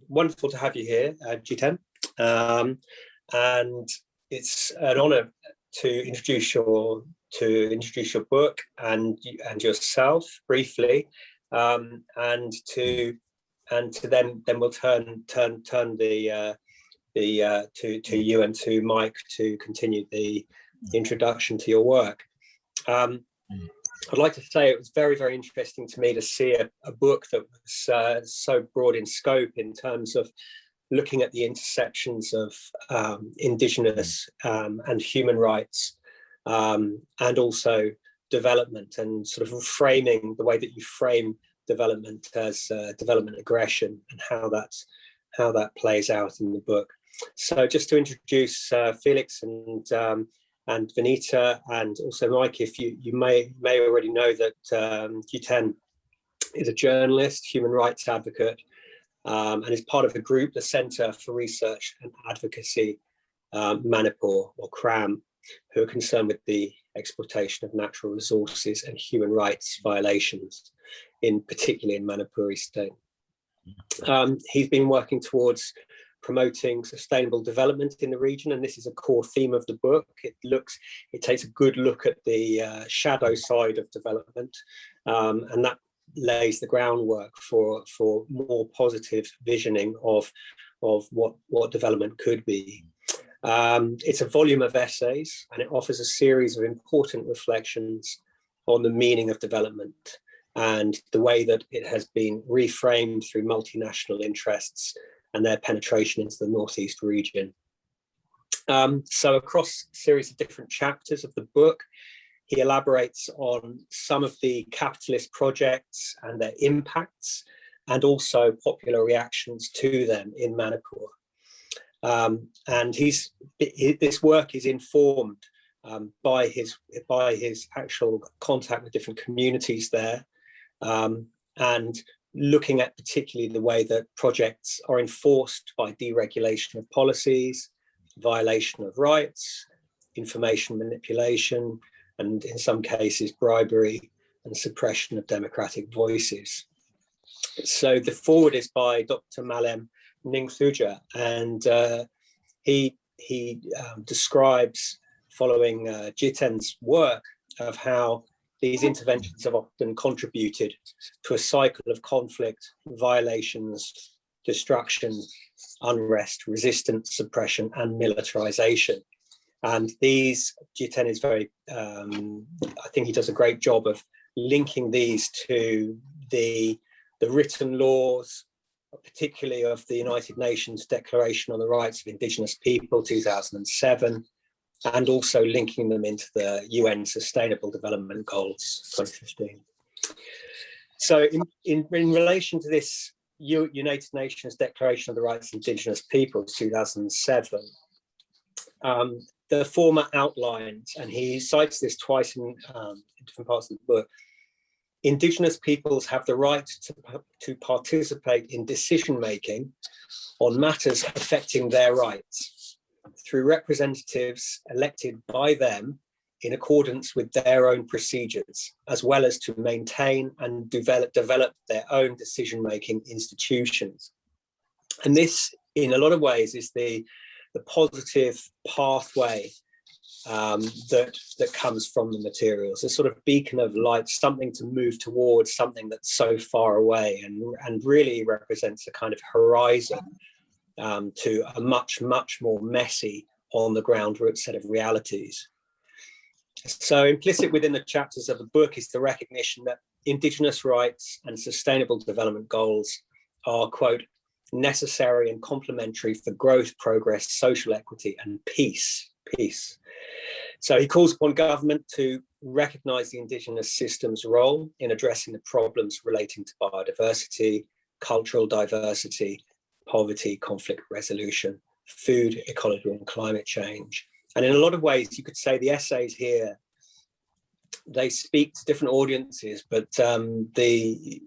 Wonderful to have you here, Jiten. And it's an honour to introduce your book and yourself briefly, and to then we'll turn to you and to Mike to continue the introduction to your work. I'd like to say it was very, very interesting to me to see a book that was so broad in scope in terms of looking at the intersections of Indigenous and human rights, and also development, and sort of framing the way that you frame development as development aggression, and how that plays out in the book. So just to introduce Felix and Vanita, and also Mike, if you may already know that Jiten is a journalist, human rights advocate, and is part of the group, the Centre for Research and Advocacy, Manipur, or CRAM, who are concerned with the exploitation of natural resources and human rights violations, particularly in Manipuri state. He's been working towards promoting sustainable development in the region, and this is a core theme of the book. It takes a good look at the shadow side of development, and that lays the groundwork for more positive visioning of what development could be. It's a volume of essays, and it offers a series of important reflections on the meaning of development and the way that it has been reframed through multinational interests and their penetration into the Northeast region. So across a series of different chapters of the book, he elaborates on some of the capitalist projects and their impacts, and also popular reactions to them in Manipur. And this work is informed by his actual contact with different communities there, and looking at particularly the way that projects are enforced by deregulation of policies, violation of rights, information manipulation, and in some cases bribery and suppression of democratic voices. So the foreword is by Dr. Malem Ningthuja, and he describes, following Jiten's work, of how these interventions have often contributed to a cycle of conflict, violations, destruction, unrest, resistance, suppression, and militarization. And these, Jiten is very, I think he does a great job of linking these to the written laws, particularly of the United Nations Declaration on the Rights of Indigenous People, 2007, and also linking them into the UN Sustainable Development Goals, 2015. So in relation to this United Nations Declaration of the Rights of Indigenous Peoples, 2007, the former outlines, and he cites this twice in different parts of the book, Indigenous peoples have the right to participate in decision-making on matters affecting their rights through representatives elected by them in accordance with their own procedures, as well as to maintain and develop their own decision-making institutions. And this, in a lot of ways, is the positive pathway that comes from the materials, a sort of beacon of light, something to move towards, something that's so far away, and really represents a kind of horizon to a much, much more messy, on the ground set of realities. So implicit within the chapters of the book is the recognition that Indigenous rights and sustainable development goals are, quote, necessary and complementary for growth, progress, social equity, and peace. So he calls upon government to recognise the Indigenous system's role in addressing the problems relating to biodiversity, cultural diversity, poverty, conflict resolution, food, ecology, and climate change. And in a lot of ways, you could say the essays here, they speak to different audiences, but they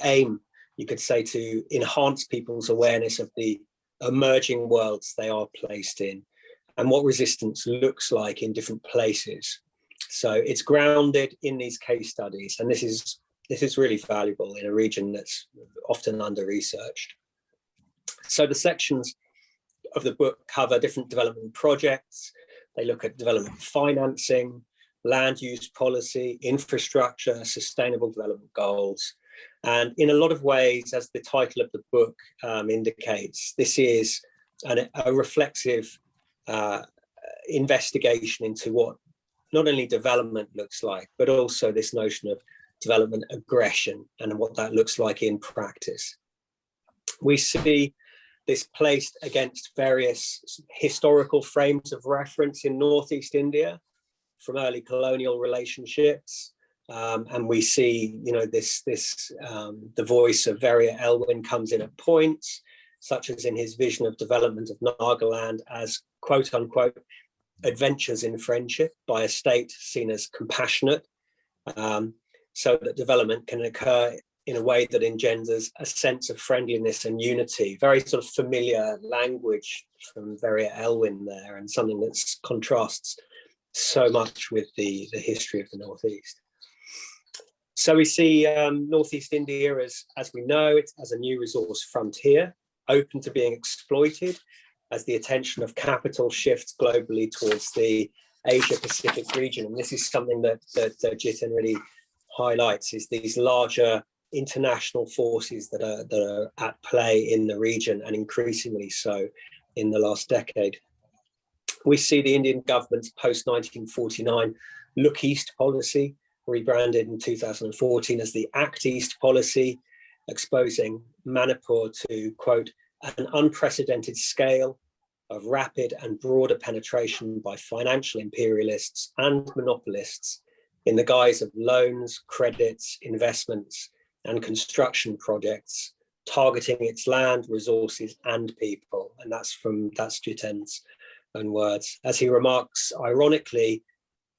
aim, you could say, to enhance people's awareness of the emerging worlds they are placed in and what resistance looks like in different places. So it's grounded in these case studies, and this is really valuable in a region that's often under-researched. So the sections of the book cover different development projects. They look at development financing, land use policy, infrastructure, sustainable development goals. And in a lot of ways, as the title of the book indicates, this is a reflexive investigation into what not only development looks like, but also this notion of development aggression and what that looks like in practice. We see this placed against various historical frames of reference in Northeast India, from early colonial relationships, and we see, the voice of Verrier Elwin comes in at points, such as in his vision of development of Nagaland as quote unquote adventures in friendship by a state seen as compassionate, so that development can occur in a way that engenders a sense of friendliness and unity. Very sort of familiar language from Verrier Elwin there, and something that contrasts so much with the history of the Northeast. So we see Northeast India as we know it, as a new resource frontier, open to being exploited as the attention of capital shifts globally towards the Asia-Pacific region. And this is something that Jiten really highlights, is these larger international forces that are at play in the region, and increasingly so in the last decade. We see the Indian government's post-1949 Look East policy, rebranded in 2014 as the Act East policy, exposing Manipur to, quote, an unprecedented scale of rapid and broader penetration by financial imperialists and monopolists in the guise of loans, credits, investments, and construction projects, targeting its land, resources, and people. And that's Jiten's own words. As he remarks, ironically,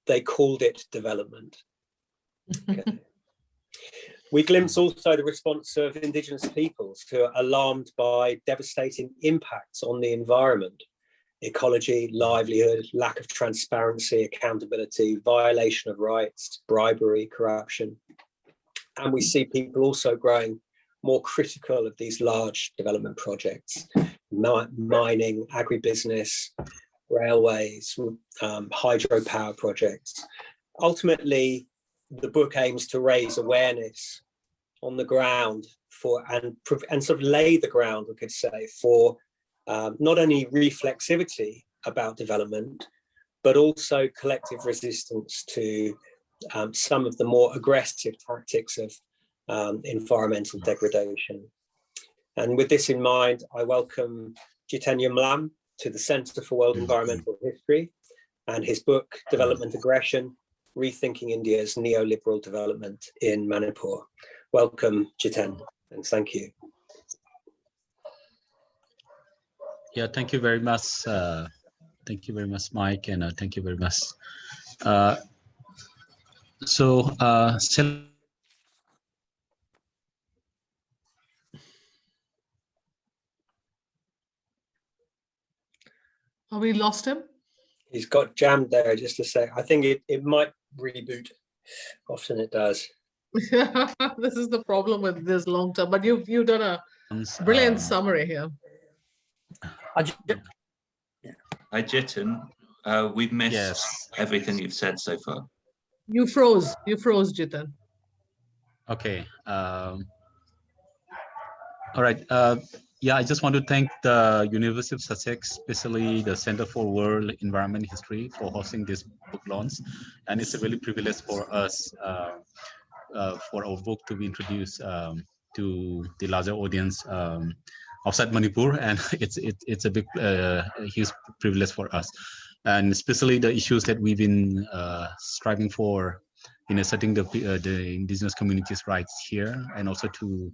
they called it development. Okay. We glimpse also the response of indigenous peoples who are alarmed by devastating impacts on the environment: ecology, livelihood, lack of transparency, accountability, violation of rights, bribery, corruption. And we see people also growing more critical of these large development projects: mining, agribusiness, railways, hydropower projects. Ultimately, the book aims to raise awareness on the ground and sort of lay the ground, we could say, for not only reflexivity about development, but also collective resistance to some of the more aggressive tactics of environmental degradation. And with this in mind, I welcome Jiten Yumnam to the Centre for World Environmental History and his book, Development Aggression, Rethinking India's Neoliberal Development in Manipur. Welcome, Jiten, and thank you. Yeah, thank you very much. Thank you very much, Mike, and thank you very much. Oh, we lost him? He's got jammed there just a sec. I think it might reboot. Often it does. This is the problem with this long term, but you've done a brilliant summary here. Hi, Jiten. We've missed everything you've said so far. You froze, Jiten. Okay. All right. Yeah, I just want to thank the University of Sussex, especially the Center for World Environment History, for hosting this book launch. And it's a really privilege for us, for our book to be introduced to the larger audience outside Manipur. And it's a big, huge privilege for us. And especially the issues that we've been striving for in asserting the indigenous communities' rights here, and also to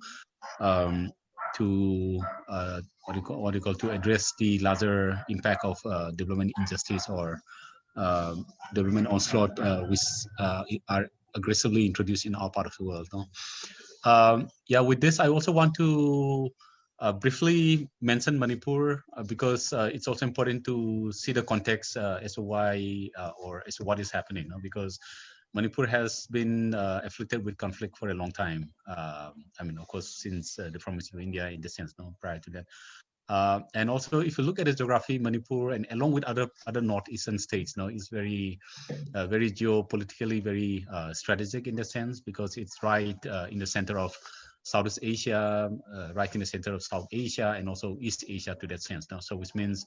address the larger impact of development injustice or development onslaught, which are aggressively introduced in our part of the world. No? Yeah, with this, I also want to briefly mention Manipur because it's also important to see the context as to why or as to what is happening. No? Because Manipur has been afflicted with conflict for a long time. I mean, of course, since the formation of India, in the sense, no, prior to that. And also, if you look at the geography, Manipur, and along with other northeastern states, no, is very geopolitically very strategic in the sense, because it's right in the center of Southeast Asia, right in the center of South Asia, and also East Asia to that sense. Now, so which means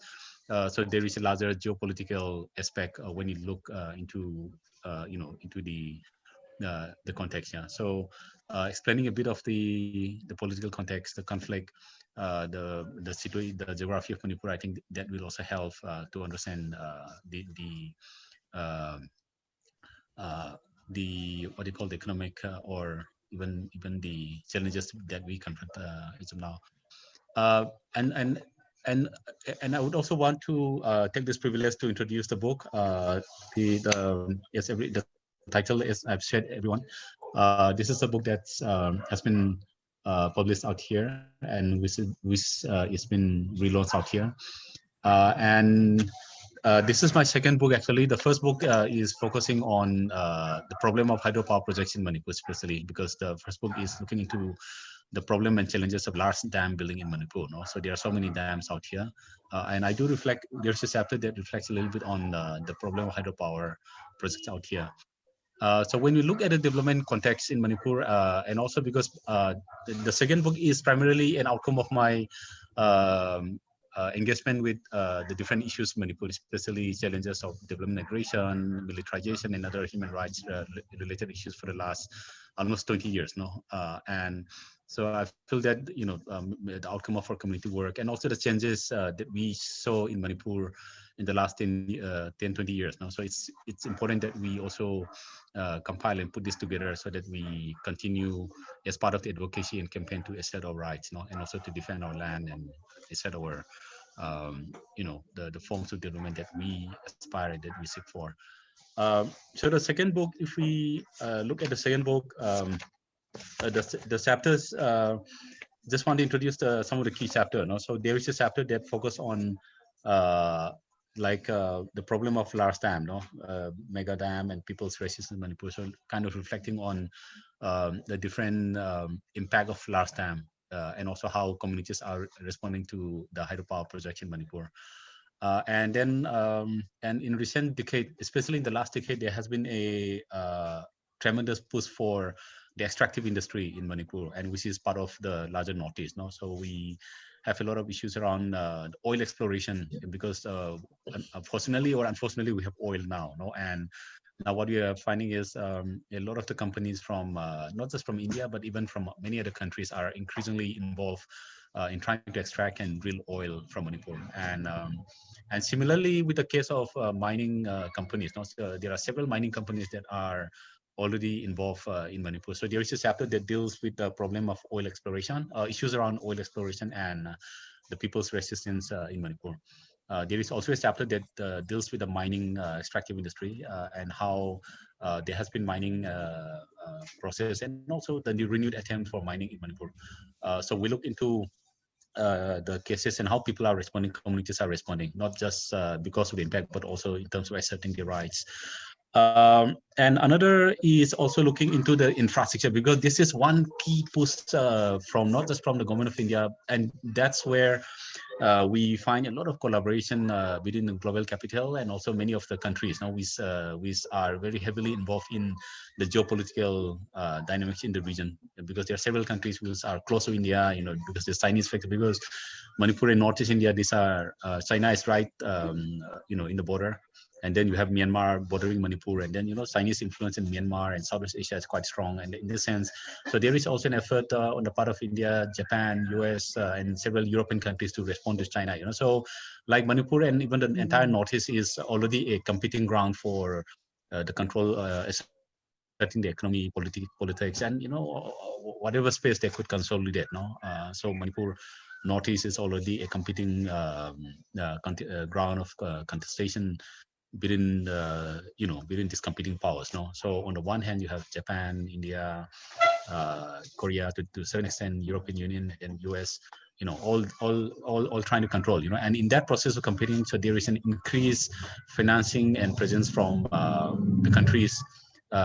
so there is a larger geopolitical aspect when you look into into the context. Yeah. So explaining a bit of the political context, the conflict, the situation, the geography of Manipur, I think that will also help to understand uh, the what do you call the economic or even the challenges that we confront as of now. And and and I would also want to take this privilege to introduce the book. The title is I've shared everyone. This is a book that has been published out here, and which it's been relaunched out here. And this is my second book, actually. The first book is focusing on the problem of hydropower projects in Manipur, especially because the first book is looking into the problem and challenges of large dam building in Manipur. No? So there are so many dams out here. And I do reflect, there's a chapter that reflects a little bit on the problem of hydropower projects out here. So when we look at the development context in Manipur, and also because the second book is primarily an outcome of my engagement with the different issues in Manipur, especially challenges of development migration, militarization, and other human rights related issues for the last almost 20 years. No? And so I feel that, the outcome of our community work and also the changes that we saw in Manipur in the last 10, 20 years now. So it's important that we also compile and put this together so that we continue as part of the advocacy and campaign to assert our rights, and also to defend our land and assert our, the forms of development that we aspire, that we seek for. So the second book, if we look at the second book, the chapters, just want to introduce some of the key chapters. No? So there is a chapter that focuses on the problem of large dam, mega dam and people's resistance in Manipur. So kind of reflecting on the different impact of large dam and also how communities are responding to the hydropower projects in Manipur. And then, and in recent decade, especially in the last decade, there has been a tremendous push for the extractive industry in Manipur, and which is part of the larger Northeast. No? So we have a lot of issues around oil exploration, because fortunately or unfortunately, we have oil now. No? And now what we are finding is a lot of the companies from, not just from India, but even from many other countries are increasingly involved in trying to extract and drill oil from Manipur. And similarly, with the case of mining companies, so there are several mining companies that are already involved in Manipur. So there is a chapter that deals with the problem of oil exploration, issues around oil exploration and the people's resistance in Manipur. There is also a chapter that deals with the mining extractive industry and how there has been mining process and also the renewed attempt for mining in Manipur. So we look into the cases and how people are responding, communities are responding, not just because of the impact, but also in terms of asserting their rights. And another is also looking into the infrastructure, because this is one key push from not just from the government of India, and that's where we find a lot of collaboration within the global capital and also many of the countries now which are very heavily involved in the geopolitical dynamics in the region, because there are several countries which are close to India, because the Chinese factor, because Manipur and Northeast India, these are China is right, in the border. And then you have Myanmar bordering Manipur, and then Chinese influence in Myanmar and Southeast Asia is quite strong. And in this sense, so there is also an effort on the part of India, Japan, US, and several European countries to respond to China. So like Manipur and even the entire Northeast is already a competing ground for the control, setting the economy, politics, and whatever space they could consolidate. So Manipur Northeast is already a competing ground of contestation within within these competing powers. So on the one hand, you have Japan, India, Korea, to a certain extent, European Union and US, all trying to control, and in that process of competing, so there is an increased financing and presence from the countries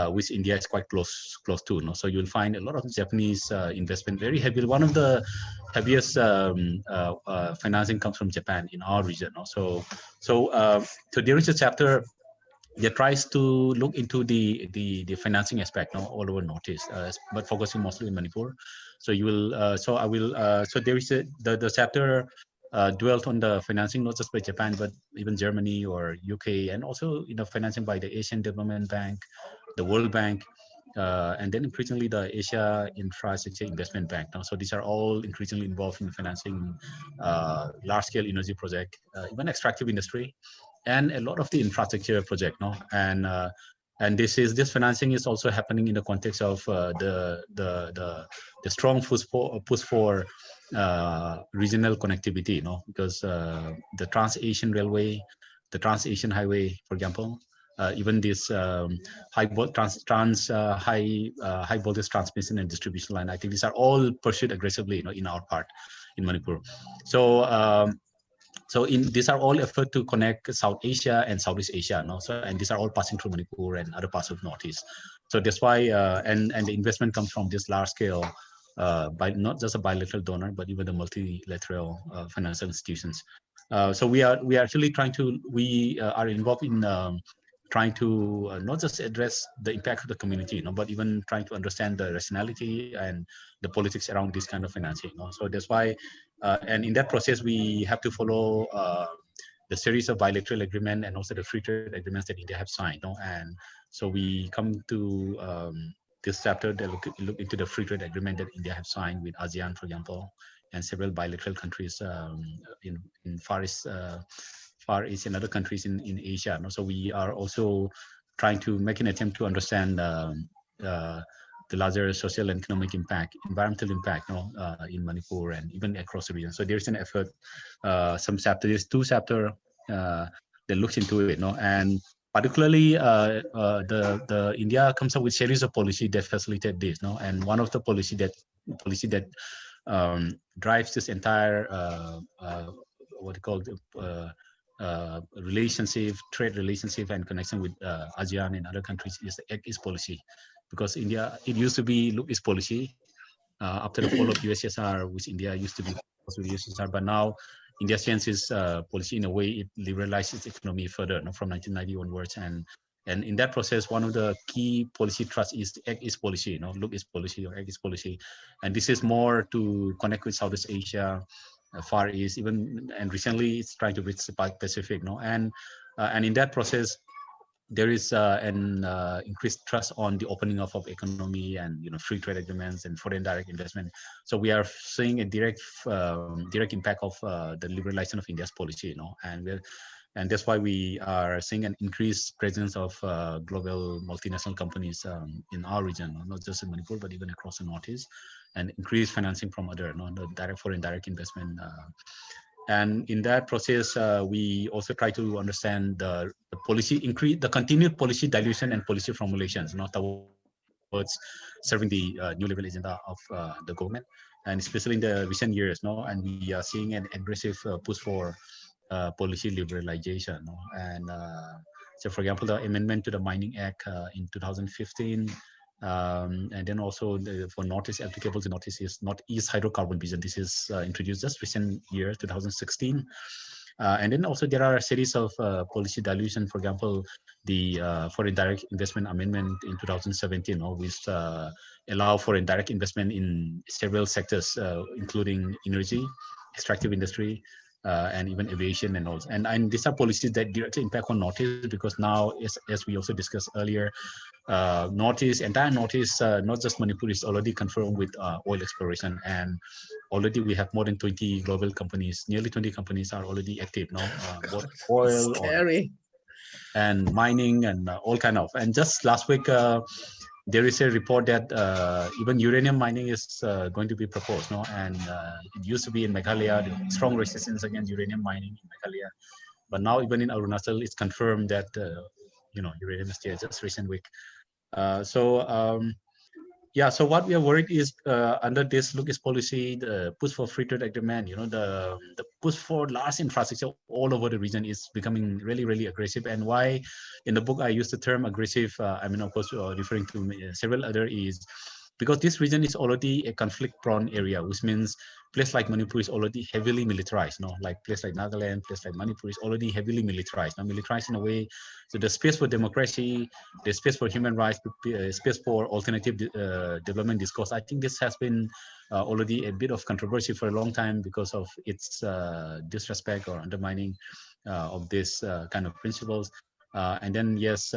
which India is quite close to. No? So you'll find a lot of Japanese investment, very heavy. One of the heaviest financing comes from Japan in our region. No? So there is a chapter that tries to look into the financing aspect, no, all over Northeast, but focusing mostly in Manipur. So you will, so there is the chapter dwelt on the financing not just by Japan but even Germany or UK, and also financing by the Asian Development Bank, the World Bank, and then increasingly the Asia Infrastructure Investment Bank. No? So these are all increasingly involved in financing large-scale energy project, even extractive industry, and a lot of the infrastructure project. No? And this financing is also happening in the context of the strong push for regional connectivity. Because the Trans-Asian Railway, the Trans-Asian Highway, for example, even this high voltage transmission and distribution line, I think these are all pursued aggressively, in our part in Manipur. So these are all effort to connect South Asia and Southeast Asia, and these are all passing through Manipur and other parts of Northeast. So that's why, and the investment comes from this large scale, by not just a bilateral donor, but even the multilateral financial institutions. So we are actually we are involved in trying to not just address the impact of the community, but even trying to understand the rationality and the politics around this kind of financing. So that's why, and in that process, we have to follow the series of bilateral agreement and also the free trade agreements that India have signed. And so we come to this chapter that look into the free trade agreement that India have signed with ASEAN, for example, and several bilateral countries in Far East and other countries in Asia. So we are also trying to make an attempt to understand the larger social and economic impact, environmental impact, in Manipur and even across the region. So there's an effort, there's two chapters that looks into it, and particularly the India comes up with series of policy that facilitate this, and one of the policy that drives this entire what you call trade relationship and connection with ASEAN and other countries is the Act East policy. Because India, it used to be Look East policy after the fall of USSR, which India used to be with USSR, but now India changed its policy in a way it liberalized its economy further from 1990 onwards, and in that process, one of the key policy thrusts is the Act East policy, Look East policy or Act East policy, and this is more to connect with Southeast Asia, Far East, even, and recently it's trying to reach the Pacific, and in that process, there is an increased trust on the opening up of economy and free trade agreements and foreign direct investment. So we are seeing a direct impact of the liberalization of India's policy, and that's why we are seeing an increased presence of global multinational companies in our region, not just in Manipur but even across the Northeast, and increased financing from other the direct foreign direct investment. And in that process, we also try to understand the policy the continued policy dilution and policy formulations, towards serving the new level agenda of the government, and especially in the recent years, and we are seeing an aggressive push for policy liberalization, and so, for example, the amendment to the Mining Act in 2015. And then also for Northeast applicable to Northeast hydrocarbon vision. This is introduced just recent year, 2016. And then also there are a series of policy dilution. For example, the foreign direct investment amendment in 2017, which allow for indirect investment in several sectors, including energy, extractive industry, and even aviation and all. And these are policies that directly impact on Northeast, because now, as we also discussed earlier, entire Northeast, not just Manipur, is already confirmed with oil exploration, and already we have more than 20 global companies. Nearly 20 companies are already active now, both oil and mining and all kind of. And just last week, there is a report that even uranium mining is going to be proposed, and it used to be in Meghalaya, strong resistance against uranium mining in Meghalaya, but now even in Arunachal, it's confirmed that uranium is there just recent week. yeah, so what we are worried is under this Lucas policy, the push for free trade agreement, the push for large infrastructure all over the region is becoming really, really aggressive. And why in the book I use the term aggressive, I mean, of course, referring to several other is because this region is already a conflict-prone area, which means place like Manipur is already heavily militarized, like place like Nagaland, place like Manipur is already heavily militarized. Now, militarized in a way, so the space for democracy, the space for human rights, space for alternative development discourse. I think this has been already a bit of controversy for a long time because of its disrespect or undermining of this kind of principles. And then, yes,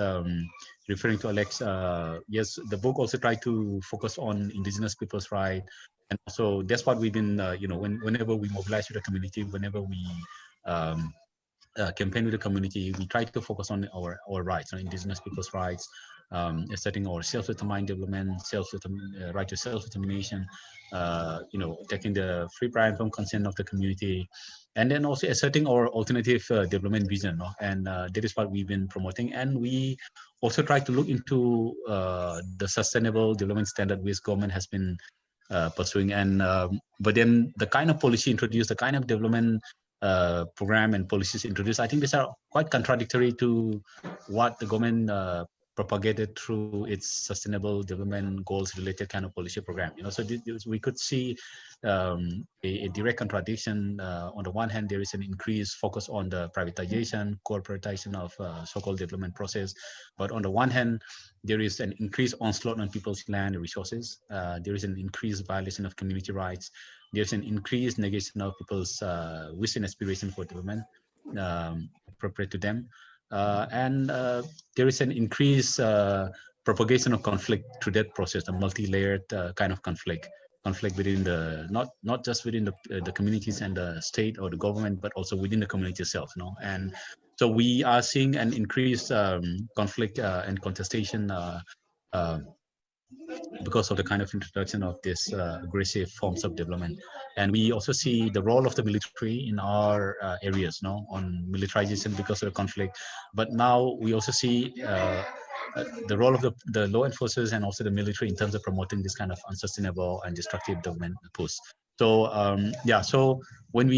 referring to Alex, yes, the book also tried to focus on indigenous people's rights. And so that's what we've been, whenever we mobilize with the community, whenever we campaign with the community, we try to focus on our rights, on indigenous people's rights, asserting our self-determined development, right to self-determination, taking the free, prior, informed consent of the community, and then also asserting our alternative development vision. And that is what we've been promoting. And we also try to look into the sustainable development standard which government has been pursuing. And but then the kind of policy introduced, the kind of development program and policies introduced, I think these are quite contradictory to what the government propagated through its sustainable development goals related kind of policy program. So we could see a direct contradiction. On the one hand, there is an increased focus on the privatization, corporatization of so-called development process. But on the one hand, there is an increased onslaught on people's land and resources. There is an increased violation of community rights. There's an increased negation of people's wish and aspiration for development appropriate to them. And there is an increased propagation of conflict through that process, a multi-layered kind of conflict within the, not just within the communities and the state or the government, but also within the community itself. And so we are seeing an increased conflict and contestation because of the kind of introduction of this aggressive forms of development. And we also see the role of the military in our areas, on militarization because of the conflict. But now we also see the role of the law enforcers and also the military in terms of promoting this kind of unsustainable and destructive development push. So yeah, so when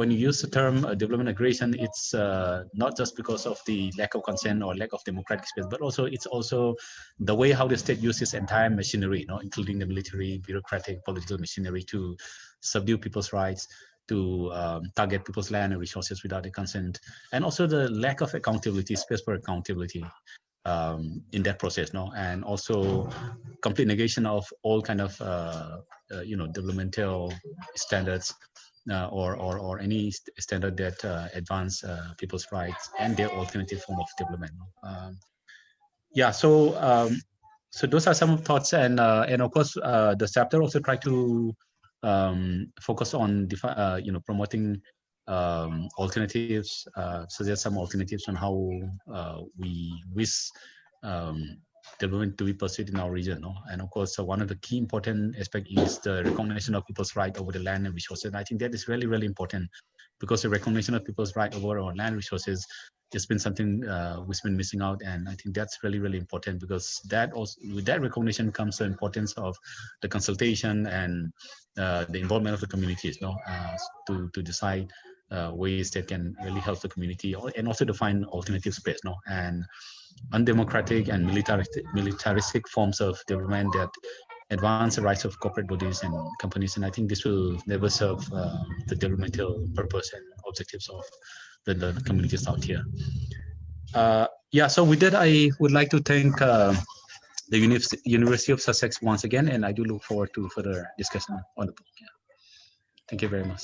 you use the term development aggression, it's not just because of the lack of consent or lack of democratic space, but also it's also the way how the state uses entire machinery, including the military, bureaucratic, political machinery to subdue people's rights, to target people's land and resources without their consent, and also the lack of accountability, space for accountability in that process, and also complete negation of all kind of developmental standards or any standard that advance people's rights and their alternative form of development. Yeah, so so those are some thoughts, and of course the chapter also tried to focus on promoting alternatives, suggest some alternatives on how we wish development to be pursued in our region. And of course, one of the key important aspect is the recognition of people's right over the land and resources. And I think that is really, really important, because the recognition of people's right over our land resources has been something we've been missing out. And I think that's really, really important, because that also, with that recognition comes the importance of the consultation and the involvement of the communities, to decide ways that can really help the community, and also to find alternative space, and undemocratic and militaristic forms of development that advance the rights of corporate bodies and companies. And I think this will never serve the developmental purpose and objectives of the communities out here. Yeah, so with that, I would like to thank the University of Sussex once again, and I do look forward to further discussion on the book. Yeah. Thank you very much.